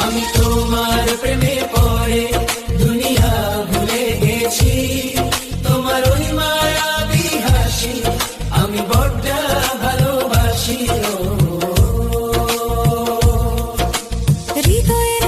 আমি তোমার প্রেমে পড়ে দুনিয়া ভুলে গেছি, তোমার ওই মায়াবী হাসি আমি বড্ড ভালোবাসি। হৃদয়ের